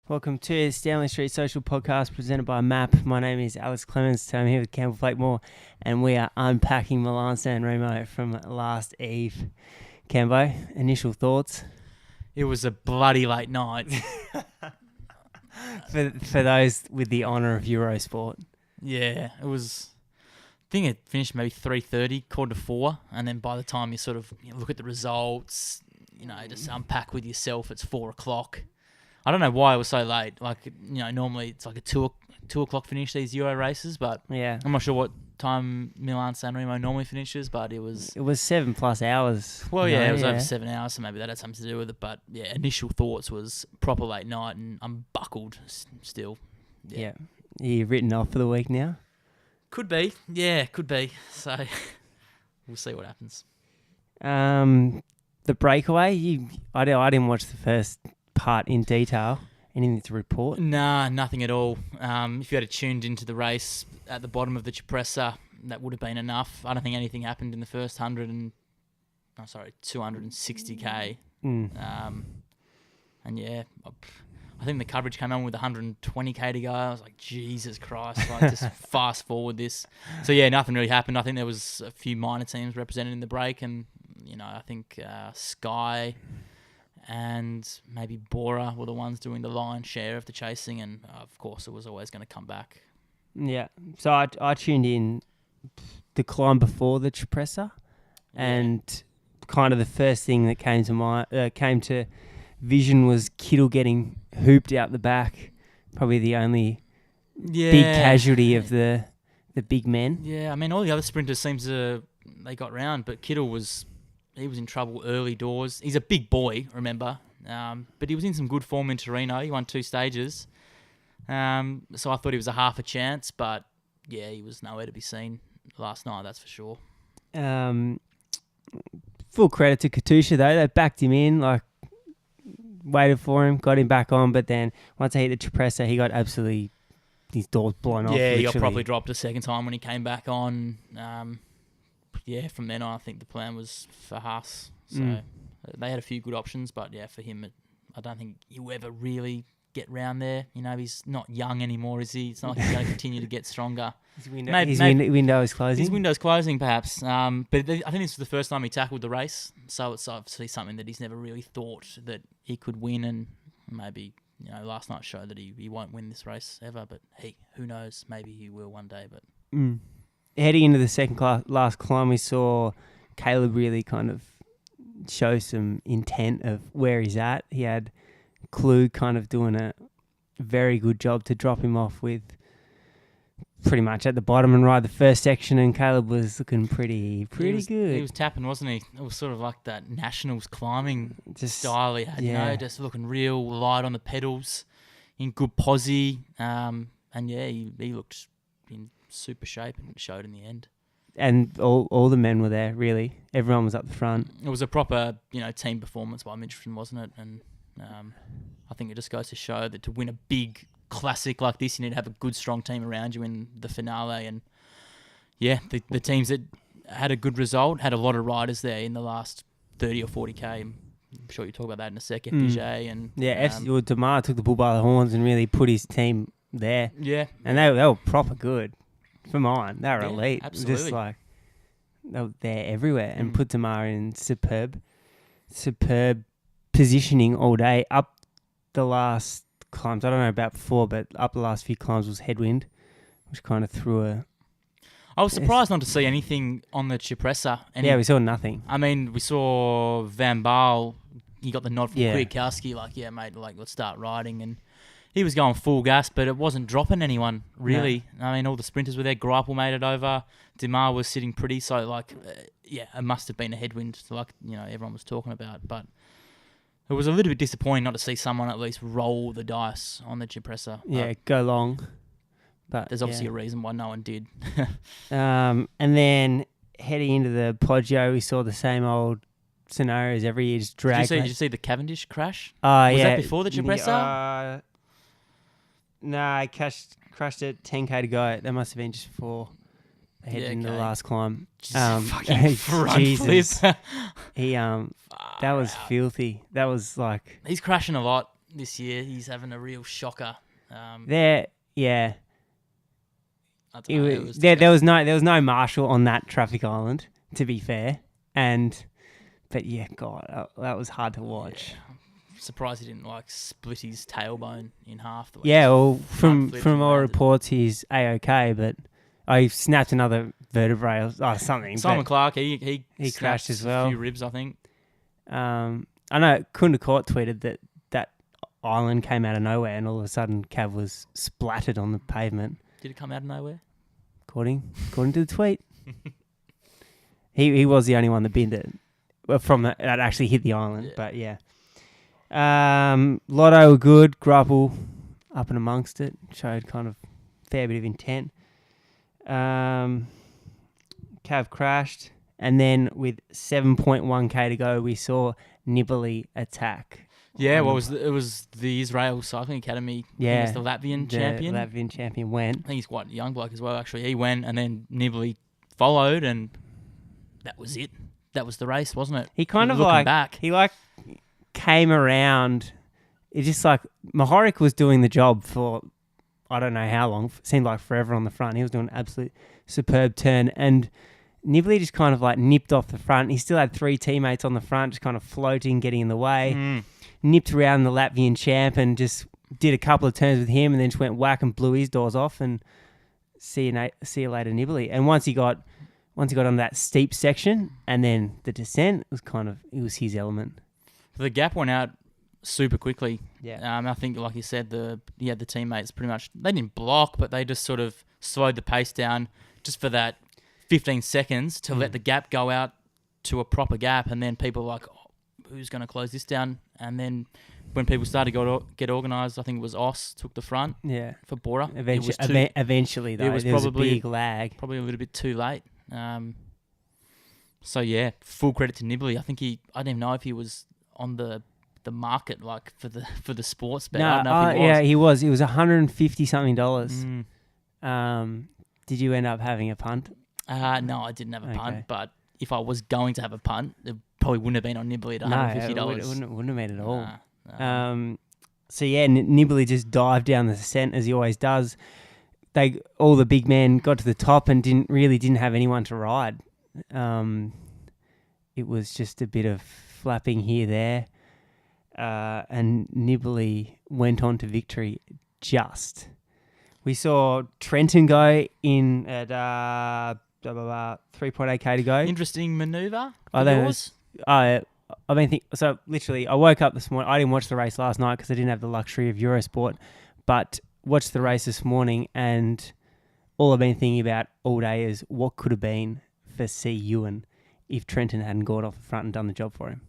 Welcome to the Stanley Street Social Podcast presented by MAP. My name is Alex Clements. I'm here with Campbell Flakemore, and we are unpacking Milan San Remo from last eve. Cambo, initial thoughts? It was a bloody late night. For those with the honour of Eurosport. Yeah, it was. I think it finished maybe 3:30, 3:45, and then by the time you sort of look at the results, just unpack with yourself, it's 4:00. I don't know why it was so late. Normally it's like a 2:00 finish, these Euro races, but yeah, I'm not sure what time Milan San Remo normally finishes, but it was 7+ hours. Well, yeah, it was over 7 hours, so maybe that had something to do with it. But yeah, initial thoughts was proper late night, and I'm buckled still. Yeah. Are you written off for the week now? Could be. Yeah, could be. So we'll see what happens. The breakaway, I didn't watch the first part in detail. Anything to report? Nah, nothing at all. If you had tuned into the race at the bottom of the Cipressa, that would have been enough. I don't think anything happened in the first 260k. And yeah, I think the coverage came on with 120k to go. I was like, Jesus Christ, just fast forward this. So yeah, nothing really happened. I think there was a few minor teams represented in the break, and I think Sky and maybe Bora were the ones doing the lion's share of the chasing, and of course it was always going to come back. Yeah, so I tuned in the climb before the Cipressa, and kind of the first thing that came to vision was Kittel getting hooped out the back, probably the only big casualty of the big men. Yeah, I mean all the other sprinters they got round, but Kittel was in trouble early doors. He's a big boy, remember, but he was in some good form in Torino. He won 2 stages. So I thought he was a half a chance, but yeah, he was nowhere to be seen last night, that's for sure. Full credit to Katusha, though. They backed him in, waited for him, got him back on, but then once he hit the Cipressa, he got absolutely his doors blown off. Yeah, he got probably dropped a second time when he came back on. From then on, I think the plan was for Haas. So they had a few good options, but yeah, for him, I don't think he'll ever really get round there. He's not young anymore, is he? It's not like he's going to continue to get stronger. His window is closing? His window's closing, perhaps. But I think this was the first time he tackled the race, so it's obviously something that he's never really thought that he could win, and maybe last night showed that he won't win this race ever, but hey, who knows? Maybe he will one day. But heading into the last climb, we saw Caleb really kind of show some intent of where he's at. He had Klug kind of doing a very good job to drop him off with pretty much at the bottom and ride the first section, and Caleb was looking pretty good. He was tapping, wasn't he? It was sort of like that Nationals climbing style he had, just looking real light on the pedals, in good posse, and he looked in super shape, and it showed in the end. And all the men were there, really. Everyone was up the front. It was a proper, team performance by Mitchelton, wasn't it? And I think it just goes to show that to win a big classic like this, you need to have a good, strong team around you in the finale. And yeah, the teams that had a good result had a lot of riders there in the last 30 or 40k. I'm sure you talk about that in a sec. FDJ and Demar took the bull by the horns and really put his team there. Yeah, and they were proper good. For mine, they were elite. Absolutely. Just they were there everywhere, and put Demar in superb positioning all day. Up the last climbs, I don't know about before, but up the last few climbs was headwind, which kind of threw I was surprised not to see anything on the Cipressa. We saw nothing. I mean, we saw Van Baal. He got the nod from Kwiatkowski, mate, let's start riding, and he was going full gas, but it wasn't dropping anyone, really. No. I mean, all the sprinters were there. Greipel made it over. Demar was sitting pretty, so, it must have been a headwind, everyone was talking about. But it was a little bit disappointing not to see someone at least roll the dice on the Cipressa. Yeah, go long. But there's obviously a reason why no one did. And then heading into the Poggio, we saw the same old scenarios every year, just drag. Did you see the Cavendish crash? Was that before the Cipressa? No, I crashed it 10k to go. That must have been just before they headed into the last climb. Fucking front Jesus. flip. That was filthy. That was he's crashing a lot. this year. He's having a real shocker. There, yeah. I don't know, There was no marshal on that traffic island, to be fair, but yeah, God, that was hard to watch. Yeah. I'm surprised he didn't like split his tailbone in half. The way Yeah, well, from all landed. reports, he's a-okay, but he snapped another vertebrae or something. Simon Clark, he crashed as well. A few ribs, I think. I know Kunda Court tweeted that island came out of nowhere, and all of a sudden Cav was splattered on the pavement. Did it come out of nowhere? According to the tweet, he was the only one that binned it. Well, that actually hit the island, but yeah. Lotto were good. Grapple up and amongst it, showed kind of fair bit of intent. Cav crashed, and then with 7.1k to go, we saw Nibali attack. Yeah, it was the Israel Cycling Academy. Yeah, I think it's the Latvian champion. The Latvian champion went. I think he's quite a young bloke as well. Actually, he went, and then Nibali followed, and that was it. That was the race, wasn't it? He kind of looking back. He came around. It's just like Mahoric was doing the job for I don't know how long. It seemed like forever on the front. He was doing an absolute superb turn, and Nibali just kind of nipped off the front. He still had 3 teammates on the front, just kind of floating, getting in the way. Nipped around the Latvian champ and just did a couple of turns with him, and then just went whack and blew his doors off. And see you later, Nibali. And once he got on that steep section, and then the descent it was his element. The gap went out super quickly. Yeah. I think, like you said, the teammates pretty much they didn't block, but they just sort of slowed the pace down just for that 15 seconds to let the gap go out to a proper gap, and then people were like, oh, who's going to close this down? And then when people started to get organised, I think it was Oss took the front for Bora. Eventually, though, there was a big lag. Probably a little bit too late. So, yeah, full credit to Nibali. I think I don't even know if he was on the market for the sports bet. I don't know if he was. Yeah, he was. It was $150-something. Did you end up having a punt? No, I didn't have a punt, but if I was going to have a punt, it probably wouldn't have been on Nibali at $150. No, it wouldn't have made it at all. No. So yeah, Nibali just dived down the descent as he always does. All the big men got to the top and didn't have anyone to ride. It was just a bit of flapping here, there, and Nibali went on to victory. We saw Trenton go in at 3.8k to go. Interesting manoeuvre. So literally, I woke up this morning. I didn't watch the race last night because I didn't have the luxury of Eurosport, but watched the race this morning, and all I've been thinking about all day is what could have been for C. Ewan if Trenton hadn't gone off the front and done the job for him.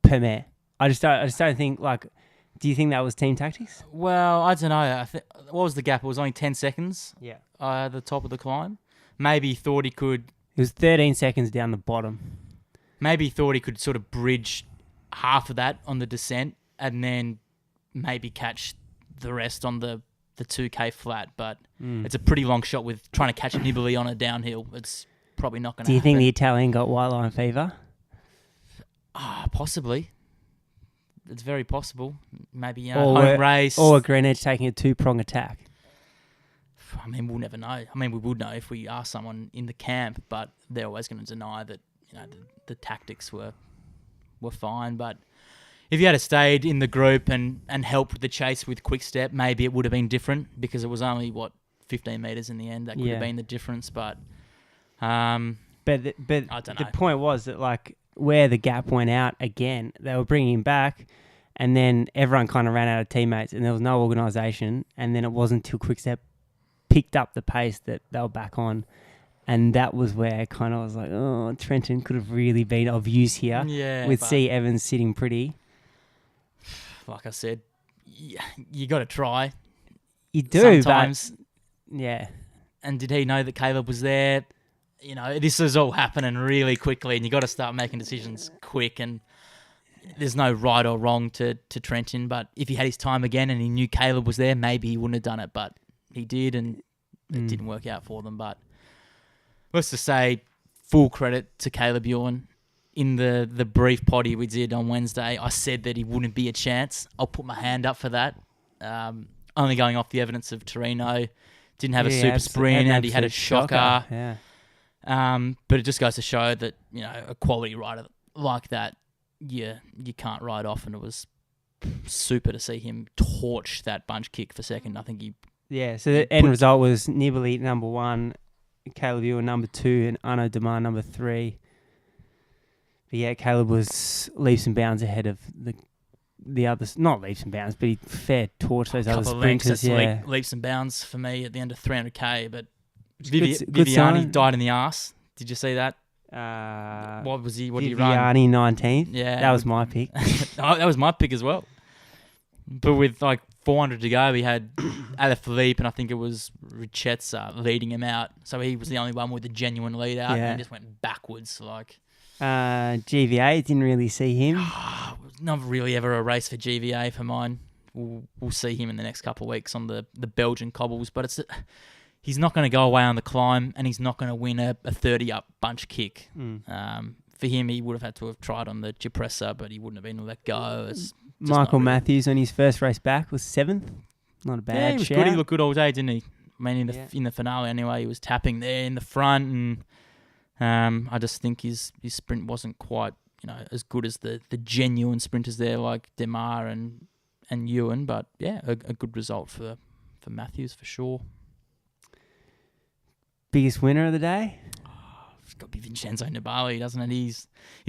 Per mare. I just don't think do you think that was team tactics? Well, I don't know. What was the gap? It was only 10 seconds. Yeah. At the top of the climb. Maybe he thought he could. It was 13 seconds down the bottom. Maybe he thought he could sort of bridge half of that on the descent and then maybe catch the rest on the 2K flat. But it's a pretty long shot with trying to catch Nibali on a downhill. It's probably not going to happen. Do you think the Italian got white line fever? Possibly. It's very possible. Maybe home race. Or Greenwich taking a 2-prong attack. I mean, we'll never know. I mean, we would know if we asked someone in the camp, but they're always going to deny that the tactics were fine. But if you had stayed in the group and helped with the chase with Quick Step, maybe it would have been different because it was only, 15 metres in the end. That could have been the difference. But I don't know. The point was that, where the gap went out again, they were bringing him back, and then everyone kind of ran out of teammates, and there was no organisation, and then it wasn't until Quick Step picked up the pace that they were back on, and that was where I kind of was like, oh, Trenton could have really been of use here with C. Evans sitting pretty. Like I said, you got to try. You do, sometimes. But yeah. And did he know that Caleb was there? This is all happening really quickly, and you got to start making decisions quick. And there's no right or wrong to Trenton. But if he had his time again and he knew Caleb was there, maybe he wouldn't have done it. But he did, and it didn't work out for them. But let's just say full credit to Caleb Ewan. in the brief potty we did on Wednesday, I said that he wouldn't be a chance. I'll put my hand up for that. Only going off the evidence of Torino, didn't have a super sprint, and he had a shocker. Yeah. But it just goes to show that, a quality rider like that, you can't ride off, and it was super to see him torch that bunch kick for second. I think so the end result was Nibali number 1, Caleb Ewan number 2, and Arnaud Demar number 3. But yeah, Caleb was leaps and bounds ahead of the others. Not leaps and bounds, but he fair torched those other sprinters. Leaps and bounds for me at the end of 300k. But good Viviani died in the arse. Did you see that? What was he? What did he run? Viviani 19th. Yeah, that was my pick. That was my pick as well. But with 400 to go, we had Alaphilippe, and I think it was Richetza leading him out. So he was the only one with a genuine lead out, and he just went backwards. GVA, didn't really see him. Not really ever a race for GVA for mine. We'll see him in the next couple of weeks on the Belgian cobbles, but he's not going to go away on the climb, and he's not going to win a 30-up bunch kick. For him, he would have had to have tried on the Cipressa, but he wouldn't have been let go. Michael Matthews on his first race back was 7th. Not a bad he was shout. good. He looked good all day, didn't he? I mean, in the finale anyway, he was tapping there in the front, and I just think his sprint wasn't quite as good as the genuine sprinters there like Demar and Ewan. But yeah, a good result for Matthews for sure. Biggest winner of the day? It's got to be Vincenzo Nibali, doesn't it? He's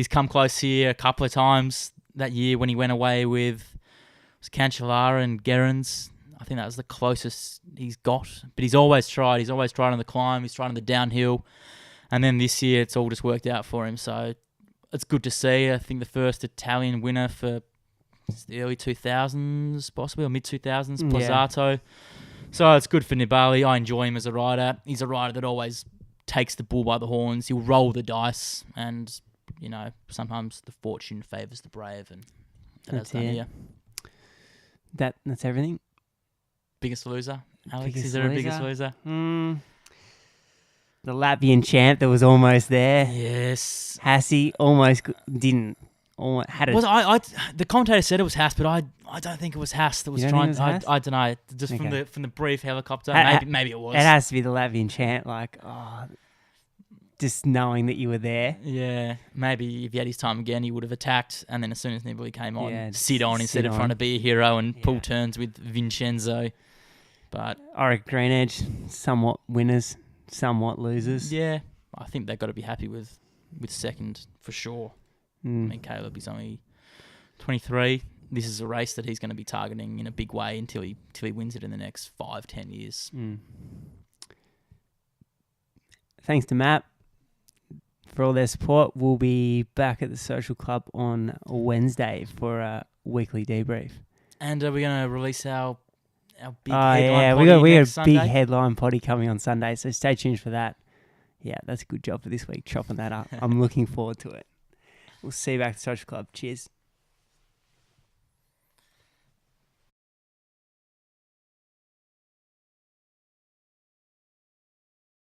come close here a couple of times that year when he went away with Cancellara and Gerrans. I think that was the closest he's got. But he's always tried. He's always tried on the climb. He's tried on the downhill. And then this year, it's all just worked out for him. So it's good to see. I think the first Italian winner for the early 2000s, possibly, or mid-2000s, Pozzato. So it's good for Nibali. I enjoy him as a rider. He's a rider that always takes the bull by the horns. He'll roll the dice, and sometimes the fortune favours the brave, and that's done here. That's everything. Biggest loser, Alex? Is there a biggest loser? The Latvian champ that was almost there. Yes, Hassie almost didn't. Almost had it. The commentator said it was Haas, but I don't think it was Haas that was trying. I don't know. Just from the brief helicopter, maybe it was. It has to be the Latvian chant, just knowing that you were there. Yeah, maybe if he had his time again, he would have attacked, and then as soon as Nibali came on, sit on instead of trying to be a hero and pull turns with Vincenzo. But Oric Green Edge, somewhat winners, somewhat losers. Yeah, I think they've got to be happy with second for sure. I mean, Caleb is only 23. This is a race that he's going to be targeting in a big way until he wins it in the next 5-10 years. Thanks to Matt for all their support. We'll be back at the Social Club on Wednesday for a weekly debrief. And are we going to release our big headline potty we got a Sunday? big headline potty coming on Sunday, so stay tuned for that. Yeah, that's a good job for this week, chopping that up. I'm looking forward to it. We'll see you back at the Social Club. Cheers.